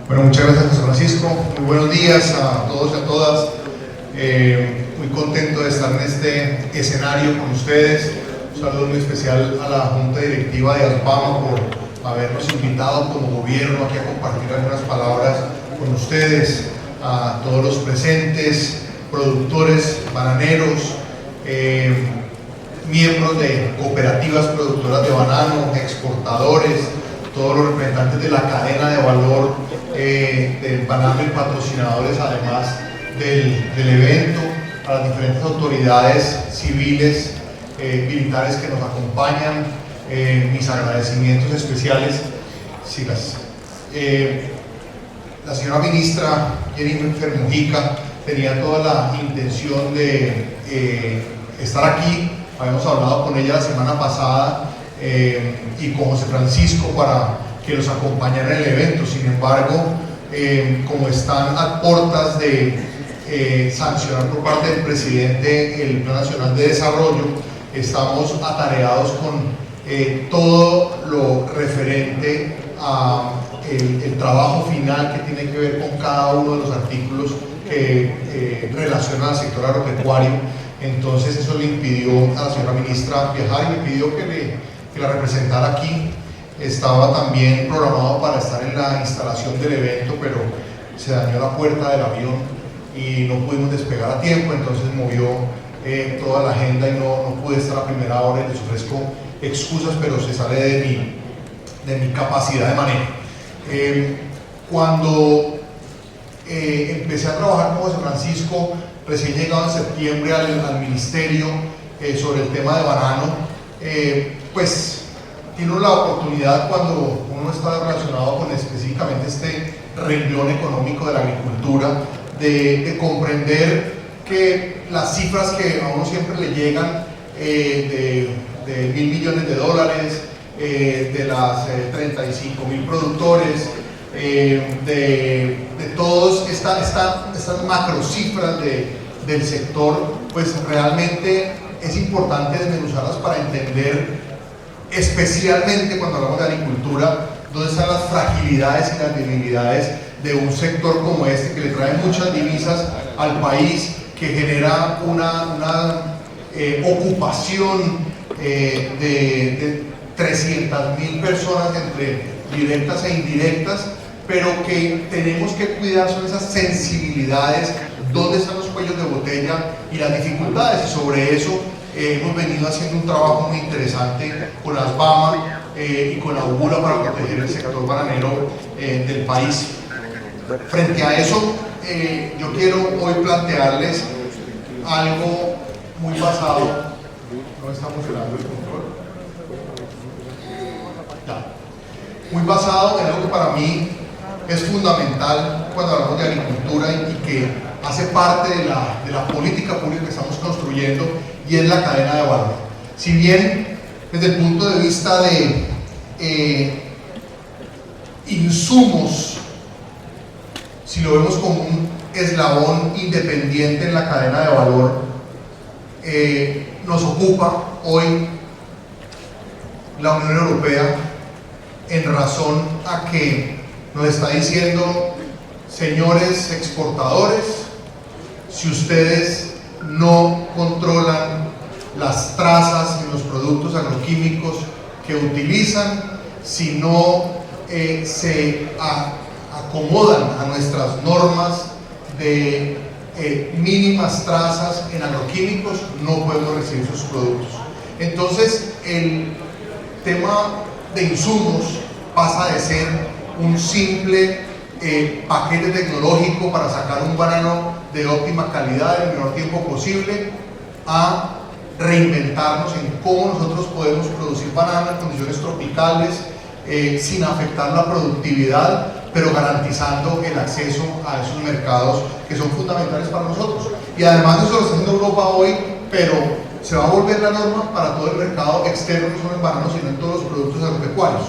Bueno, muchas gracias, José Francisco. Muy buenos días a todos y a todas. Muy contento de estar en este escenario con ustedes. Un saludo muy especial a la Junta Directiva de Albama por habernos invitado como gobierno aquí a compartir algunas palabras con ustedes, a todos los presentes, productores, bananeros, miembros de cooperativas productoras de banano, exportadores, todos los representantes de la cadena de valor del banano y patrocinadores además del evento, a las diferentes autoridades civiles, militares que nos acompañan, mis agradecimientos especiales. Sí, la señora ministra Jennifer Mujica tenía toda la intención de estar aquí. Habíamos hablado con ella la semana pasada y con José Francisco para que nos acompañara en el evento. Sin embargo, como están a puertas de sancionar por parte del presidente el Plan Nacional de Desarrollo, estamos atareados con todo lo referente a el trabajo final que tiene que ver con cada uno de los artículos que relacionan al sector agropecuario. Entonces eso le impidió a la señora ministra viajar y me pidió que la representara aquí. Estaba también programado para estar en la instalación del evento, pero se dañó la puerta del avión y no pudimos despegar a tiempo, entonces movió toda la agenda y no pude estar a primera hora y les ofrezco excusas, pero se sale de mi capacidad de manejo. Cuando empecé a trabajar con José Francisco, recién llegado en septiembre al ministerio sobre el tema de banano, pues tiene la oportunidad, cuando uno está relacionado con específicamente este renglón económico de la agricultura, de comprender que las cifras que a uno siempre le llegan de 1.000 millones de dólares, de las 35.000 productores, de todas estas macro cifras del sector, pues realmente es importante desmenuzarlas para entender, especialmente cuando hablamos de agricultura, dónde están las fragilidades y las debilidades de un sector como este, que le trae muchas divisas al país, que genera una ocupación de 300.000 personas entre directas e indirectas, pero que tenemos que cuidar son esas sensibilidades, dónde están los cuellos de botella y las dificultades, y sobre eso hemos venido haciendo un trabajo muy interesante con ASBAMA y con la UBULA para proteger el sector bananero del país. Frente a eso, yo quiero hoy plantearles algo muy basado, no está funcionando el control, muy basado en algo que para mí es fundamental cuando hablamos de agricultura y que hace parte de la política pública que estamos construyendo, y es la cadena de valor. Si bien desde el punto de vista de insumos, si lo vemos como un eslabón independiente en la cadena de valor, nos ocupa hoy la Unión Europea, en razón a que nos está diciendo: señores exportadores, si ustedes no controlan las trazas en los productos agroquímicos que utilizan, si no se acomodan a nuestras normas de mínimas trazas en agroquímicos, no podemos recibir sus productos. Entonces el tema de insumos pasa de ser un simple paquete tecnológico para sacar un banano de óptima calidad en el menor tiempo posible, a reinventarnos en cómo nosotros podemos producir banano en condiciones tropicales, sin afectar la productividad, pero garantizando el acceso a esos mercados que son fundamentales para nosotros. Y además eso lo está haciendo Europa hoy, pero se va a volver la norma para todo el mercado externo, no solo en bananos, sino en todos los productos agropecuarios.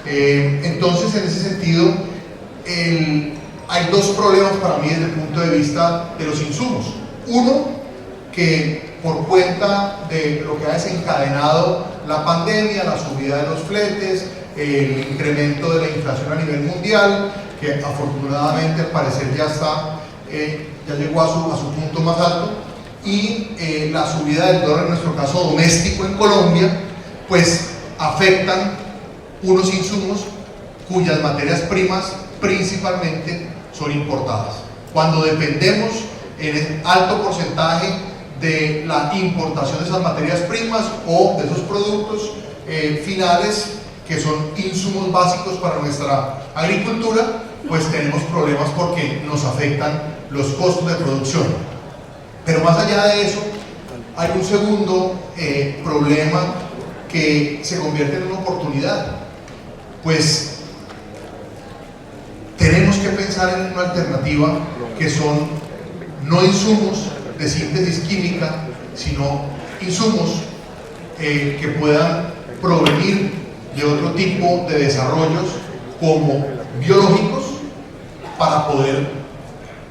Entonces, en ese sentido, hay dos problemas para mí desde el punto de vista de los insumos. Uno, que por cuenta de lo que ha desencadenado la pandemia, la subida de los fletes, el incremento de la inflación a nivel mundial, que afortunadamente al parecer ya llegó a su punto más alto, y la subida del dólar, en nuestro caso doméstico en Colombia, pues afectan unos insumos cuyas materias primas principalmente son importadas. Cuando dependemos en alto porcentaje de la importación de esas materias primas o de esos productos finales que son insumos básicos para nuestra agricultura, pues tenemos problemas porque nos afectan los costos de producción. Pero más allá de eso, hay un segundo problema que se convierte en una oportunidad. Pues tenemos que pensar en una alternativa que son no insumos de síntesis química, sino insumos que puedan provenir de otro tipo de desarrollos como biológicos para poder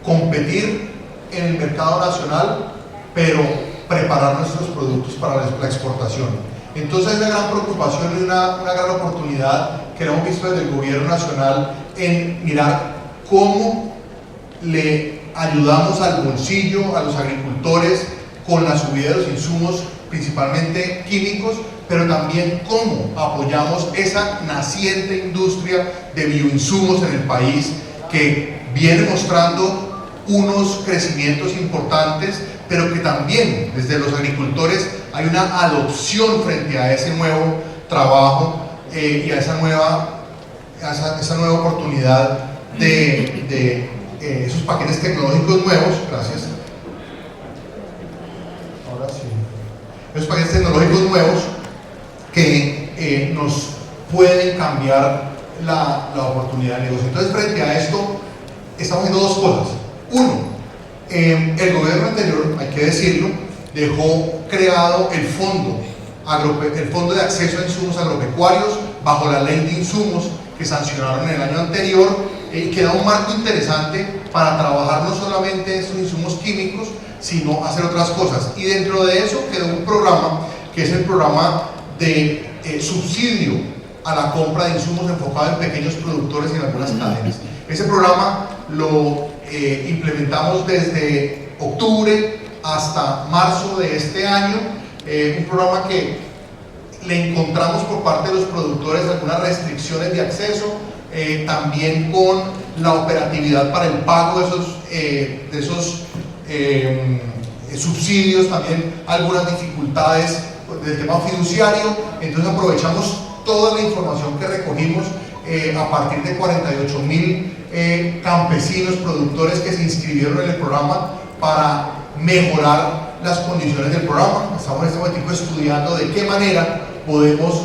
competir en el mercado nacional, pero preparar nuestros productos para la exportación. Entonces hay una gran preocupación y una gran oportunidad que hemos visto desde el gobierno nacional en mirar cómo le ayudamos al bolsillo, a los agricultores con la subida de los insumos, principalmente químicos, pero también cómo apoyamos esa naciente industria de bioinsumos en el país que viene mostrando unos crecimientos importantes, pero que también desde los agricultores hay una adopción frente a ese nuevo trabajo y a esa nueva oportunidad de esos paquetes tecnológicos nuevos. Gracias. Ahora sí. Esos paquetes tecnológicos nuevos que nos pueden cambiar la oportunidad de negocio. Entonces, frente a esto, estamos viendo dos cosas. Uno, el gobierno anterior, hay que decirlo, dejó creado el fondo de acceso a insumos agropecuarios bajo la ley de insumos que sancionaron en el año anterior, que da un marco interesante para trabajar no solamente estos insumos químicos, sino hacer otras cosas. Y dentro de eso quedó un programa que es el programa de subsidio a la compra de insumos enfocado en pequeños productores y en algunas cadenas. Ese programa lo implementamos desde octubre hasta marzo de este año, un programa que le encontramos por parte de los productores algunas restricciones de acceso, también con la operatividad para el pago de esos subsidios, también algunas dificultades del tema fiduciario. Entonces aprovechamos toda la información que recogimos a partir de 48.000 campesinos, productores que se inscribieron en el programa para mejorar las condiciones del programa. Estamos en este momento estudiando de qué manera podemos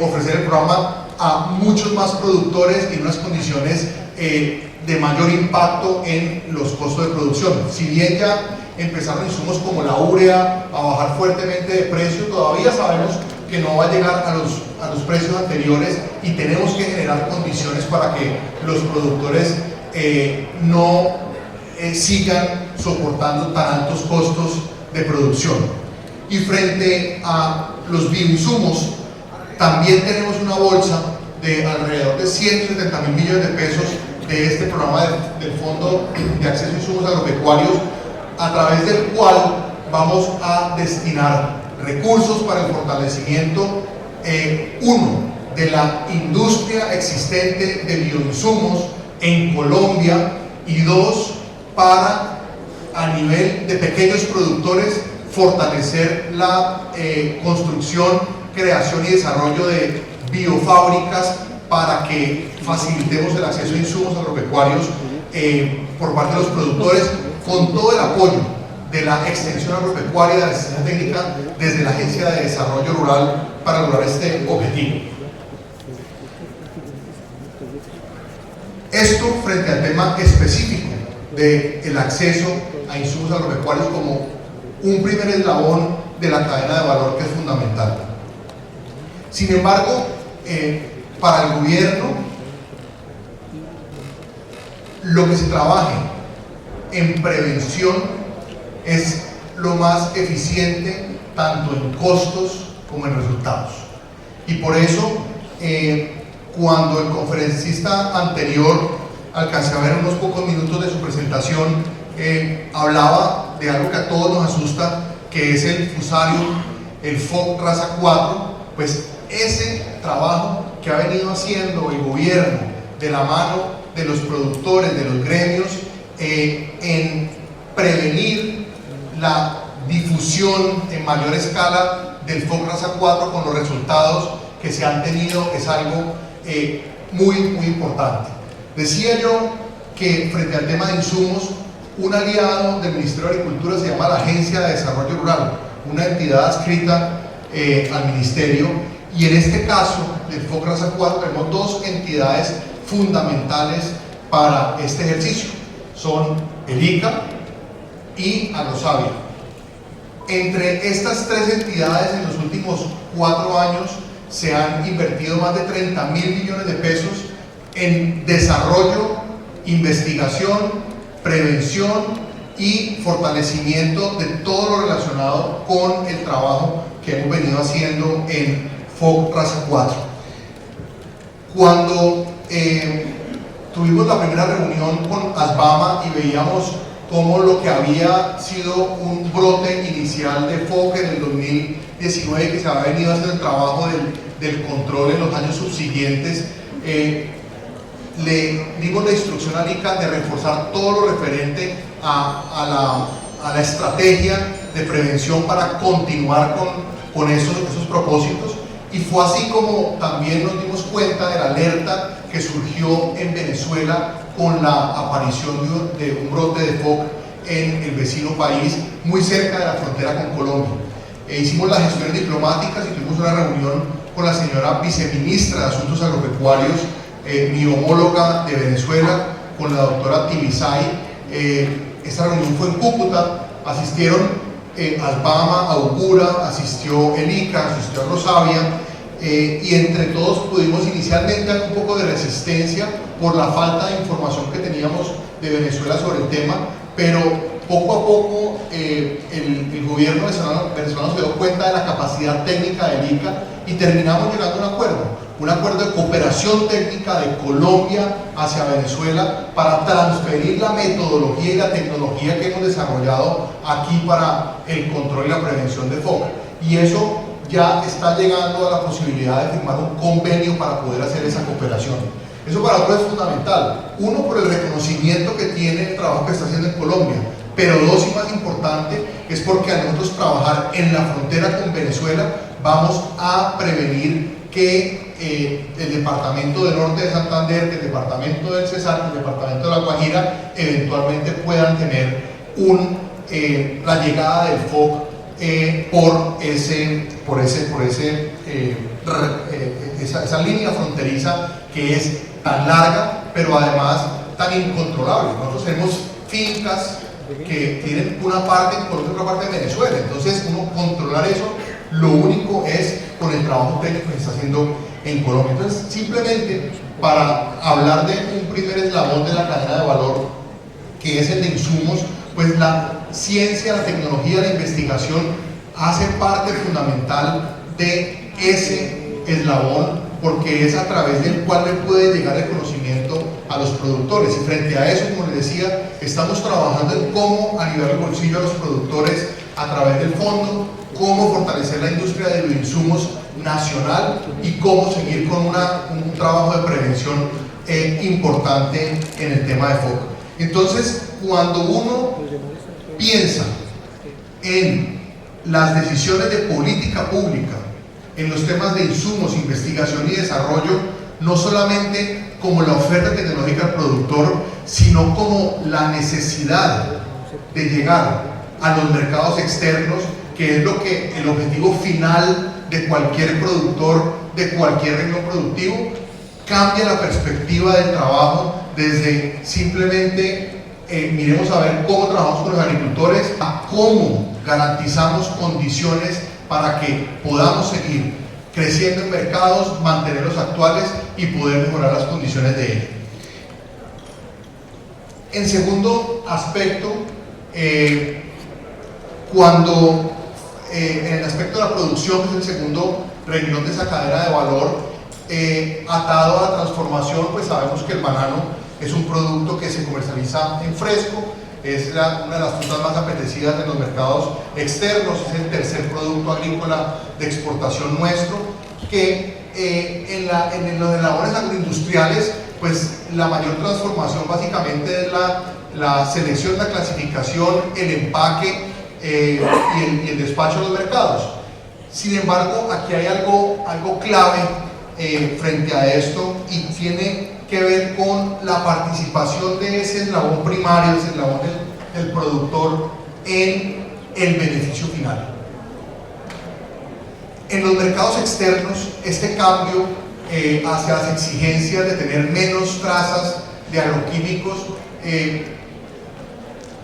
ofrecer el programa a muchos más productores en unas condiciones de mayor impacto en los costos de producción. Si bien ya empezaron insumos como la urea a bajar fuertemente de precio, todavía sabemos que no va a llegar a los precios anteriores y tenemos que generar condiciones para que los productores no sigan soportando tan altos costos de producción. Y frente a los bioinsumos, también tenemos una bolsa de alrededor de 170.000 millones de pesos de este programa del Fondo de Acceso a Insumos Agropecuarios, a través del cual vamos a destinar recursos para el fortalecimiento, uno, de la industria existente de bioinsumos en Colombia, y dos, para, a nivel de pequeños productores, fortalecer la construcción, creación y desarrollo de biofábricas para que facilitemos el acceso a insumos agropecuarios por parte de los productores, con todo el apoyo de la extensión agropecuaria, de la asistencia técnica desde la Agencia de Desarrollo Rural para lograr este objetivo. Esto frente al tema específico del acceso a insumos agropecuarios como un primer eslabón de la cadena de valor que es fundamental. Sin embargo, para el gobierno, lo que se trabaje en prevención es lo más eficiente tanto en costos como en resultados. Y por eso, cuando el conferencista anterior alcancé a ver unos pocos minutos de su presentación, hablaba de algo que a todos nos asusta, que es el Fusarium, el FOC Raza 4. Pues ese trabajo que ha venido haciendo el gobierno de la mano de los productores, de los gremios, en prevenir la difusión en mayor escala del FOC Raza 4 con los resultados que se han tenido, es algo muy importante. Decía yo que frente al tema de insumos, un aliado del Ministerio de Agricultura se llama la Agencia de Desarrollo Rural, una entidad adscrita al Ministerio, y en este caso del FOC Raza 4 tenemos dos entidades fundamentales para este ejercicio, son el ICA y Agrosavia. Entre estas tres entidades en los últimos 4 años se han invertido más de 30.000 millones de pesos en desarrollo, investigación, prevención y fortalecimiento de todo lo relacionado con el trabajo que hemos venido haciendo en FOC Raza 4. Cuando tuvimos la primera reunión con ASBAMA y veíamos cómo lo que había sido un brote inicial de FOC en el 2019, que se había venido haciendo el trabajo del control en los años subsiguientes, le dimos la instrucción al ICA de reforzar todo lo referente a la estrategia de prevención para continuar con esos propósitos, y fue así como también nos dimos cuenta de la alerta que surgió en Venezuela con la aparición de un brote de FOC en el vecino país, muy cerca de la frontera con Colombia. Hicimos las gestiones diplomáticas y tuvimos una reunión con la señora viceministra de Asuntos Agropecuarios, mi homóloga de Venezuela, con la doctora Tibisay. Esta reunión fue en Cúcuta, asistieron ASBAMA, Augura, asistió el ICA, asistió Agrosavia, y entre todos pudimos inicialmente un poco de resistencia por la falta de información que teníamos de Venezuela sobre el tema, pero poco a poco el gobierno venezolano se dio cuenta de la capacidad técnica del ICA y terminamos llegando a un acuerdo de cooperación técnica de Colombia hacia Venezuela para transferir la metodología y la tecnología que hemos desarrollado aquí para el control y la prevención de FOC. Y eso ya está llegando a la posibilidad de firmar un convenio para poder hacer esa cooperación. Eso para nosotros es fundamental. Uno, por el reconocimiento que tiene el trabajo que está haciendo en Colombia, pero dos, y más importante, es porque a nosotros trabajar en la frontera con Venezuela vamos a prevenir que el departamento del norte de Santander, que el departamento del Cesar, que el departamento de La Guajira eventualmente puedan tener la llegada del FOC esa línea fronteriza que es tan larga, pero además tan incontrolable. Nosotros tenemos fincas que tienen una parte en Colombia y otra parte en Venezuela, entonces uno controlar eso, lo único es con el trabajo técnico que se está haciendo en Colombia. Entonces, simplemente para hablar de un primer eslabón de la cadena de valor, que es el de insumos, pues la ciencia, la tecnología, la investigación hace parte fundamental de ese eslabón, porque es a través del cual le puede llegar el conocimiento a los productores. Y frente a eso, como les decía, estamos trabajando en cómo aliviar el bolsillo a los productores a través del fondo, cómo fortalecer la industria de bioinsumos nacional y cómo seguir con un trabajo de prevención importante en el tema de FOC. Entonces, cuando uno piensa en las decisiones de política pública, en los temas de insumos, investigación y desarrollo, no solamente como la oferta tecnológica al productor, sino como la necesidad de llegar a los mercados externos, que es el objetivo final de cualquier productor, de cualquier renglón productivo, cambia la perspectiva del trabajo desde simplemente miremos a ver cómo trabajamos con los agricultores, a cómo garantizamos condiciones para que podamos seguir creciendo en mercados, mantenerlos actuales y poder mejorar las condiciones de ellos. En segundo aspecto, cuando en el aspecto de la producción, que es el segundo renglón de esa cadena de valor, atado a la transformación, pues sabemos que el banano es un producto que se comercializa en fresco, es una de las frutas más apetecidas en los mercados externos, es el tercer producto agrícola de exportación nuestro, que en los labores agroindustriales, pues la mayor transformación básicamente es la selección, la clasificación, el empaque y el despacho a los mercados. Sin embargo, aquí hay algo clave frente a esto, y tiene que ver con la participación de ese eslabón primario, ese eslabón del productor en el beneficio final. En los mercados externos, este cambio hacia las exigencias de tener menos trazas de agroquímicos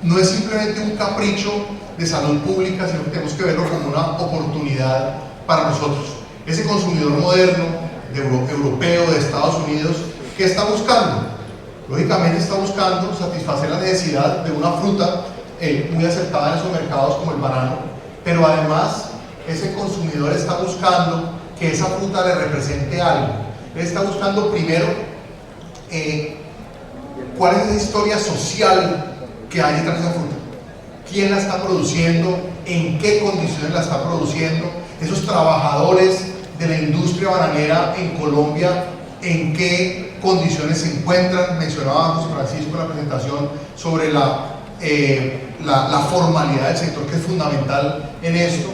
no es simplemente un capricho de salud pública, sino que tenemos que verlo como una oportunidad para nosotros. Ese consumidor moderno, europeo, de Estados Unidos, ¿qué está buscando? Lógicamente está buscando satisfacer la necesidad de una fruta muy aceptada en esos mercados como el banano, pero además ese consumidor está buscando que esa fruta le represente algo. Él está buscando primero cuál es esa historia social que hay detrás de esa fruta, quién la está produciendo, en qué condiciones la está produciendo, esos trabajadores de la industria bananera en Colombia, en qué condiciones se encuentran. Mencionaba José Francisco en la presentación sobre la formalidad del sector, que es fundamental en esto,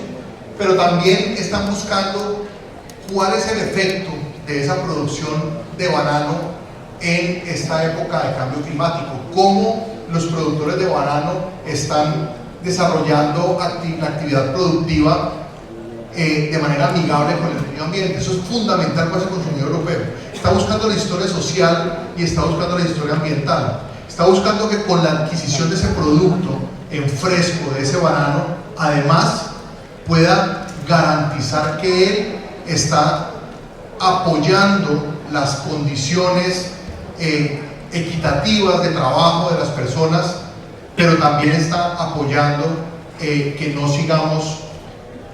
pero también están buscando cuál es el efecto de esa producción de banano en esta época de cambio climático, cómo los productores de banano están desarrollando la actividad productiva de manera amigable con el medio ambiente. Eso es fundamental para ese consumidor europeo. Está buscando la historia social y está buscando la historia ambiental. Está buscando que con la adquisición de ese producto en fresco, de ese banano, además pueda garantizar que él está apoyando las condiciones equitativas de trabajo de las personas, pero también está apoyando que no sigamos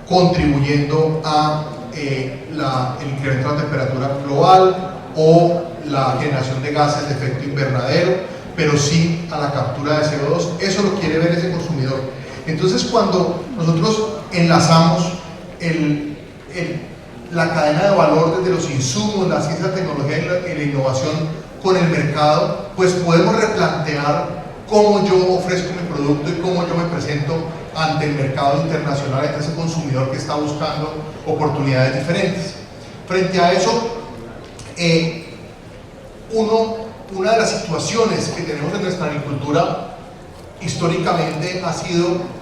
contribuyendo a el incremento de la temperatura global o la generación de gases de efecto invernadero, pero sí a la captura de CO2. Eso lo quiere ver ese consumidor. Entonces, cuando nosotros enlazamos la cadena de valor desde los insumos, la ciencia, la tecnología y la innovación con el mercado, pues podemos replantear cómo yo ofrezco mi producto y cómo yo me presento ante el mercado internacional, ante ese consumidor que está buscando oportunidades diferentes. Frente a eso, una de las situaciones que tenemos en nuestra agricultura históricamente ha sido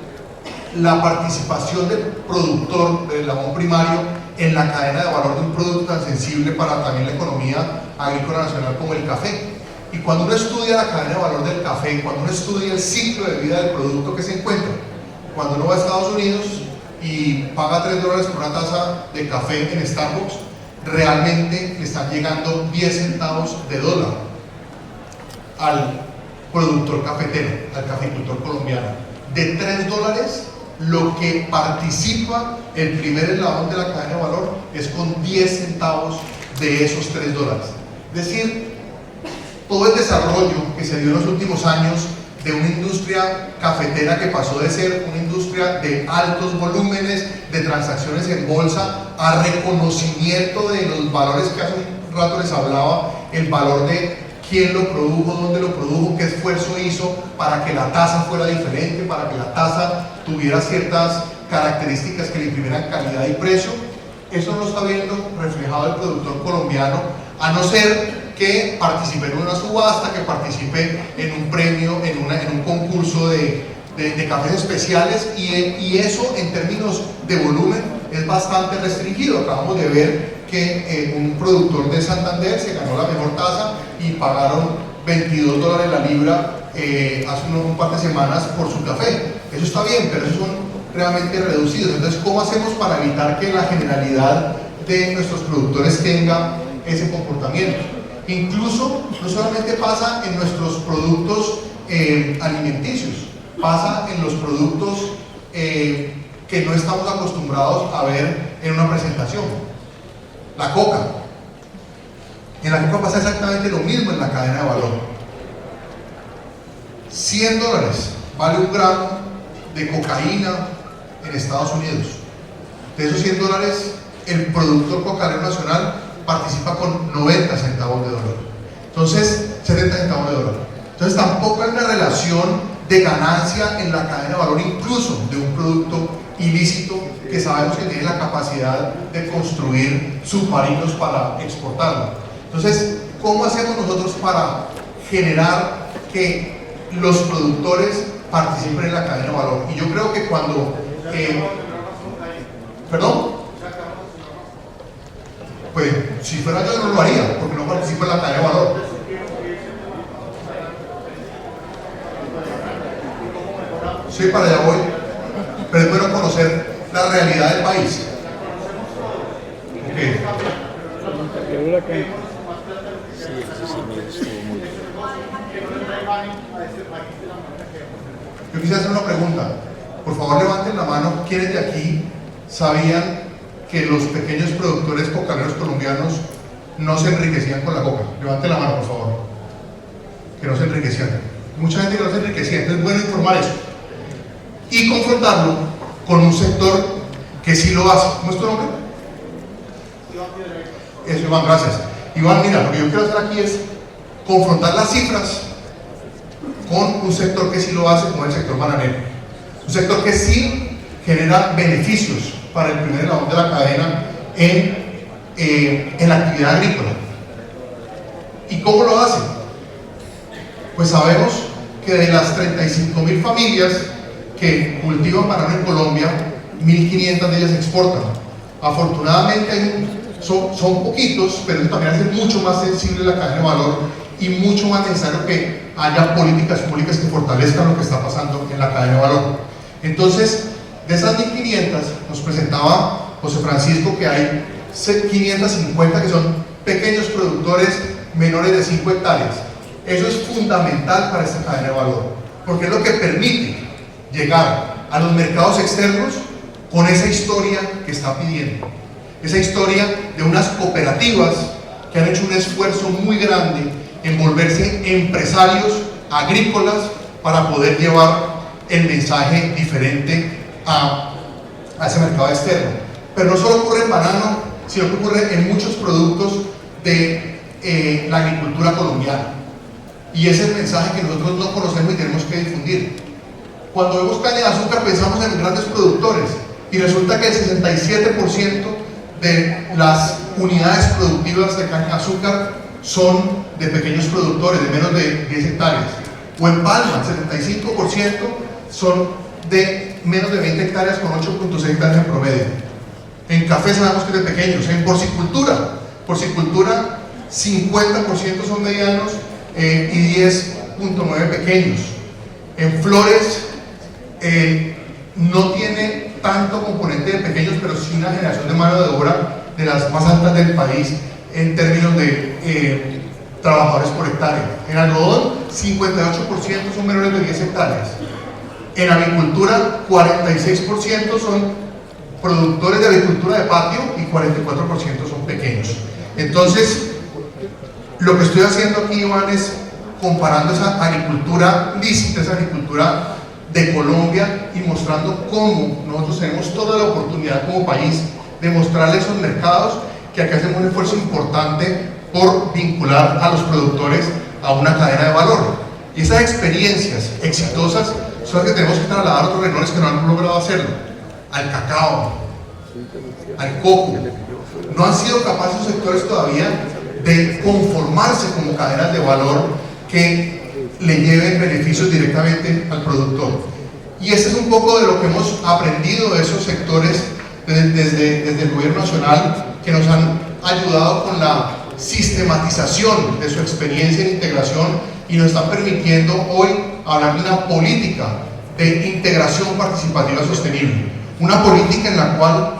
la participación del productor, del eslabón primario, en la cadena de valor de un producto tan sensible para también la economía agrícola nacional como el café. Y cuando uno estudia la cadena de valor del café, cuando uno estudia el ciclo de vida del producto que se encuentra, cuando uno va a Estados Unidos y paga $3 por una taza de café en Starbucks, realmente le están llegando 10 centavos de dólar al productor cafetero, al caficultor colombiano. De $3, lo que participa el primer eslabón de la cadena de valor es con 10 centavos de esos $3. Es decir, todo el desarrollo que se dio en los últimos años de una industria cafetera que pasó de ser una industria de altos volúmenes de transacciones en bolsa a reconocimiento de los valores que hace un rato les hablaba, el valor de quién lo produjo, dónde lo produjo, qué esfuerzo hizo para que la tasa fuera diferente, para que la tasa tuviera ciertas características que le imprimieran calidad y precio. Eso no lo está viendo reflejado el productor colombiano, a no ser que participe en una subasta, que participe en un premio, en un concurso de cafés especiales, y eso en términos de volumen es bastante restringido. Acabamos de ver que un productor de Santander se ganó la mejor tasa y pagaron $22 la libra hace un par de semanas por su café. Eso está bien, pero esos son realmente reducidos. Entonces, ¿cómo hacemos para evitar que la generalidad de nuestros productores tenga ese comportamiento? Incluso no solamente pasa en nuestros productos alimenticios, pasa en los productos que no estamos acostumbrados a ver en una presentación. La coca. En la coca pasa exactamente lo mismo en la cadena de valor. $100 vale un gramo de cocaína en Estados Unidos. De esos $100, el productor cocalero nacional participa con 90 centavos de dólar. Entonces, 70 centavos de dólar. Entonces, tampoco hay una relación de ganancia en la cadena de valor, incluso de un producto ilícito que sabemos que tiene la capacidad de construir submarinos para exportarlo. Entonces, ¿cómo hacemos nosotros para generar que los productores participen en la cadena de valor? Y yo creo que cuando... ¿Perdón? Pues, si fuera yo no lo haría, porque no participo en la cadena de valor. Sí, para allá voy. Pero es bueno conocer la realidad del país. Okay. Yo quisiera hacer una pregunta. Por favor, levanten la mano. ¿Quiénes de aquí sabían que los pequeños productores cocaleros colombianos no se enriquecían con la coca? Levanten la mano, por favor. Que no se enriquecían. Mucha gente que no se enriquecía. Entonces es bueno informar eso y confrontarlo con un sector que sí lo hace. ¿Cómo es tu nombre? Eso, Iván, gracias. Iván, mira, lo que yo quiero hacer aquí es confrontar las cifras con un sector que sí lo hace, como el sector bananero. Un sector que sí genera beneficios para el primer eslabón de la cadena en la actividad agrícola. ¿Y cómo lo hace? Pues sabemos que de las 35.000 familias que cultivan banano en Colombia, 1.500 de ellas exportan. Afortunadamente son poquitos, pero eso también hace mucho más sensible la cadena de valor y mucho más necesario que haya políticas públicas que fortalezcan lo que está pasando en la cadena de valor. Entonces, de esas 1.500 nos presentaba José Francisco que hay 550 que son pequeños productores menores de 5 hectáreas. Eso es fundamental para esta cadena de valor, porque es lo que permite llegar a los mercados externos con esa historia que está pidiendo. Esa historia de unas cooperativas que han hecho un esfuerzo muy grande en volverse empresarios agrícolas para poder llevar el mensaje diferente a ese mercado externo. Pero no solo ocurre en banano, sino que ocurre en muchos productos de la agricultura colombiana. Y ese es el mensaje que nosotros no conocemos y tenemos que difundir. Cuando vemos caña de azúcar pensamos en grandes productores y resulta que el 67% de las unidades productivas de caña de azúcar son de pequeños productores de menos de 10 hectáreas. O en palma, el 75% son de menos de 20 hectáreas con 8.6 hectáreas en promedio. En café sabemos que es de pequeños. En porcicultura 50% son medianos y 10.9 pequeños. En flores no tiene tanto componente de pequeños, pero sí una generación de mano de obra de las más altas del país en términos de trabajadores por hectárea. En algodón, 58% son menores de 10 hectáreas. En avicultura, 46% son productores de agricultura de patio y 44% son pequeños. Entonces, lo que estoy haciendo aquí, Iván, es comparando esa agricultura lícita, esa agricultura de Colombia y mostrando cómo nosotros tenemos toda la oportunidad como país de mostrarle a esos mercados que aquí hacemos un esfuerzo importante por vincular a los productores a una cadena de valor. Y esas experiencias exitosas son las que tenemos que trasladar a otros renglones que no han logrado hacerlo. Al cacao, al coco. No han sido capaces los sectores todavía de conformarse como cadenas de valor que le lleven beneficios directamente al productor. Y este es un poco de lo que hemos aprendido de esos sectores desde el gobierno nacional, que nos han ayudado con la sistematización de su experiencia en integración y nos están permitiendo hoy hablar de una política de integración participativa sostenible, una política en la cual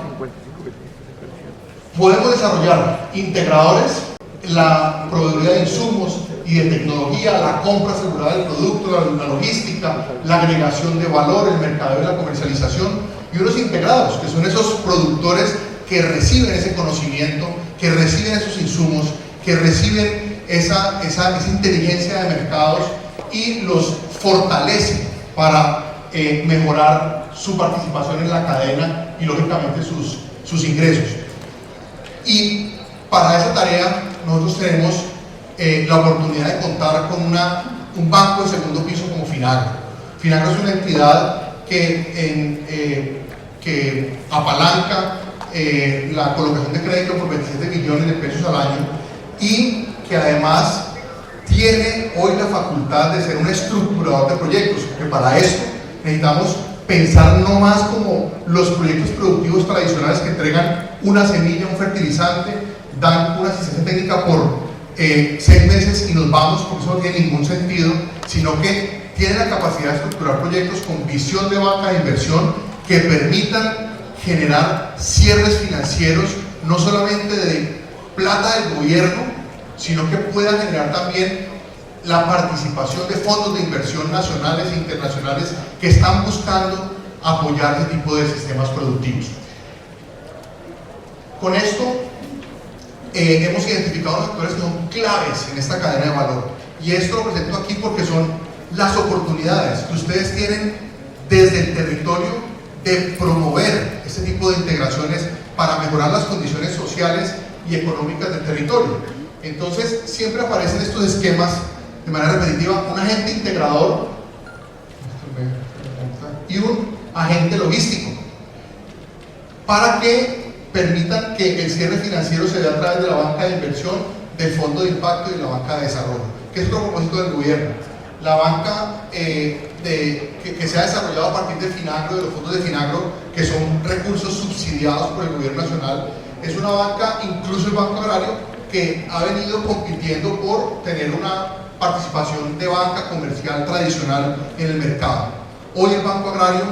podemos desarrollar integradores, la proveeduría de insumos y de tecnología, la compra asegurada del producto, la logística, la agregación de valor, el mercadeo y la comercialización, y unos integrados, que son esos productores que reciben ese conocimiento, que reciben esos insumos, que reciben esa inteligencia de mercados y los fortalece para mejorar su participación en la cadena y lógicamente sus ingresos. Y para esa tarea nosotros tenemos la oportunidad de contar con un banco de segundo piso como Finagro. Finagro es una entidad que apalanca la colocación de crédito por 27 millones de pesos al año y que además tiene hoy la facultad de ser un estructurador de proyectos, que para esto necesitamos pensar no más como los proyectos productivos tradicionales que entregan una semilla, un fertilizante, dan una asistencia técnica por 6 meses y nos vamos, porque eso no tiene ningún sentido, sino que tiene la capacidad de estructurar proyectos con visión de banca de inversión que permitan generar cierres financieros, no solamente de plata del gobierno, sino que pueda generar también la participación de fondos de inversión nacionales e internacionales que están buscando apoyar ese tipo de sistemas productivos. Con esto hemos identificado los actores que son claves en esta cadena de valor, y esto lo presento aquí porque son las oportunidades que ustedes tienen desde el territorio de promover este tipo de integraciones para mejorar las condiciones sociales y económicas del territorio. Entonces siempre aparecen estos esquemas de manera repetitiva: un agente integrador y un agente logístico, para que permitan que el cierre financiero se dé a través de la banca de inversión, del fondo de impacto y de la banca de desarrollo, que es otro propósito del gobierno. La banca que se ha desarrollado a partir de Finagro, de los fondos de Finagro, que son recursos subsidiados por el gobierno nacional, es una banca, incluso el Banco Agrario, que ha venido compitiendo por tener una participación de banca comercial tradicional en el mercado. Hoy el Banco Agrario,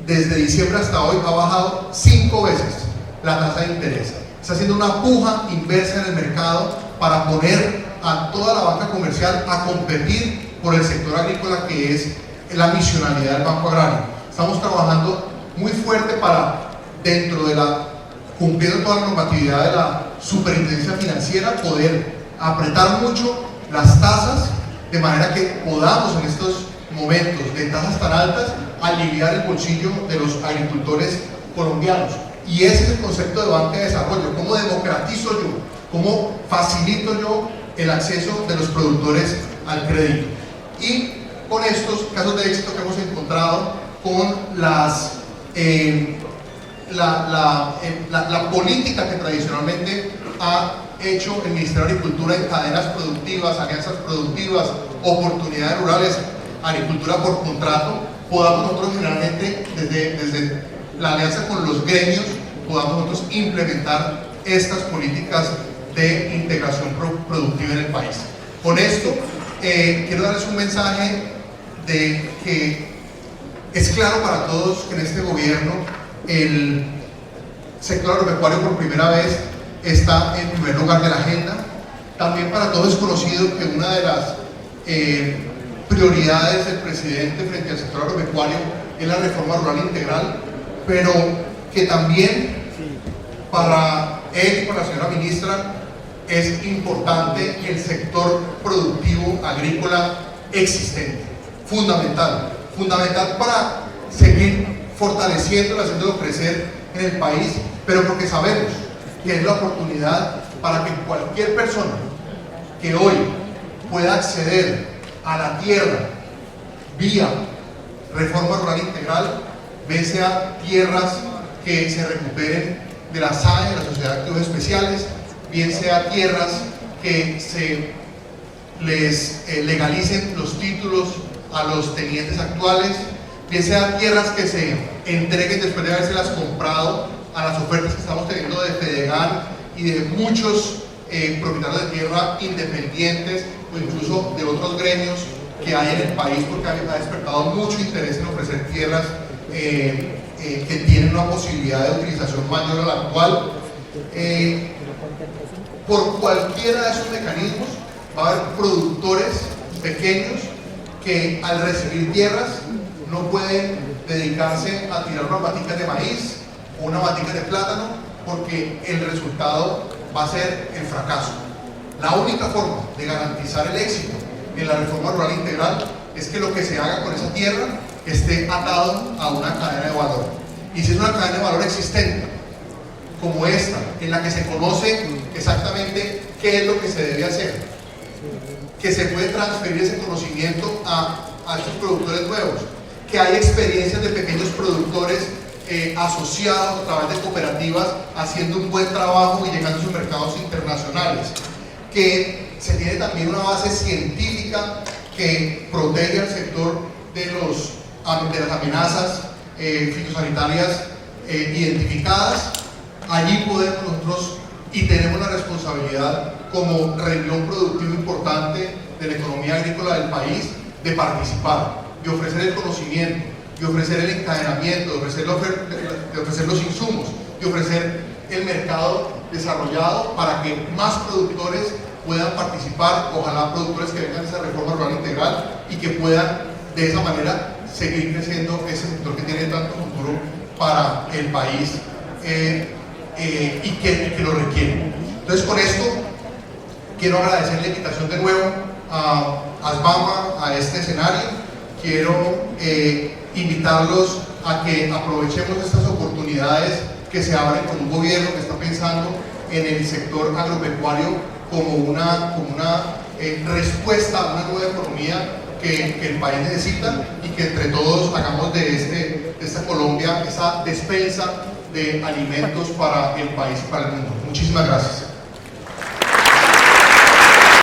desde diciembre hasta hoy, ha bajado 5 veces la tasa de interés. Está haciendo una puja inversa en el mercado para poner a toda la banca comercial a competir por el sector agrícola, que es la misionalidad del Banco Agrario. Estamos trabajando muy fuerte para, dentro de cumpliendo toda la normatividad de la superintendencia financiera, poder apretar mucho las tasas, de manera que podamos en estos momentos de tasas tan altas aliviar el bolsillo de los agricultores colombianos. Y ese es el concepto de banca de desarrollo: cómo democratizo yo, cómo facilito yo el acceso de los productores al crédito. Y con estos casos de éxito que hemos encontrado con la política que tradicionalmente ha hecho el Ministerio de Agricultura en cadenas productivas, alianzas productivas, oportunidades rurales, agricultura por contrato, podamos nosotros generalmente desde la alianza con los gremios, podamos nosotros implementar estas políticas de integración productiva en el país. Con esto quiero darles un mensaje de que es claro para todos que en este gobierno el sector agropecuario por primera vez está en primer lugar de la agenda. También para todos es conocido que una de las prioridades del presidente frente al sector agropecuario es la reforma rural integral, pero que también para él y para la señora ministra es importante el sector productivo agrícola existente, fundamental para seguir fortaleciéndolo, haciéndolo crecer en el país, pero porque sabemos que es la oportunidad para que cualquier persona que hoy pueda acceder a la tierra vía reforma rural integral, bien sea tierras que se recuperen de la SAE, de la Sociedad de Activos Especiales, bien sea tierras que se les legalicen los títulos a los tenientes actuales, bien sea tierras que se entreguen después de habérselas comprado a las ofertas que estamos teniendo de Fedegan y de muchos propietarios de tierra independientes o incluso de otros gremios que hay en el país, porque ha despertado mucho interés en ofrecer tierras que tienen una posibilidad de utilización mayor a la actual. Por cualquiera de esos mecanismos va a haber productores pequeños que al recibir tierras no pueden dedicarse a tirar unas maticas de maíz o una matica de plátano, porque el resultado va a ser el fracaso. La única forma de garantizar el éxito en la reforma rural integral es que lo que se haga con esa tierra esté atado a una cadena de valor. Y si es una cadena de valor existente, como esta, en la que se conoce exactamente qué es lo que se debe hacer, que se puede transferir ese conocimiento a estos productores nuevos, que hay experiencias de pequeños productores asociados a través de cooperativas haciendo un buen trabajo y llegando a sus mercados internacionales, que se tiene también una base científica que protege al sector de las amenazas fitosanitarias identificadas. Allí podemos nosotros, y tenemos la responsabilidad como renglón productivo importante de la economía agrícola del país, de participar, de ofrecer el conocimiento, de ofrecer el encadenamiento, de ofrecer los insumos, de ofrecer el mercado desarrollado para que más productores puedan participar, ojalá productores que vengan de esa reforma rural integral y que puedan de esa manera seguir creciendo ese sector que tiene tanto futuro para el país y que lo requiere. Entonces, con esto quiero agradecer la invitación de nuevo a ASBAMA a este escenario. Quiero invitarlos a que aprovechemos estas oportunidades que se abren con un gobierno que está pensando en el sector agropecuario como una respuesta a una nueva economía que el país necesita, y que entre todos hagamos de esta Colombia esa despensa de alimentos para el país y para el mundo. Muchísimas gracias.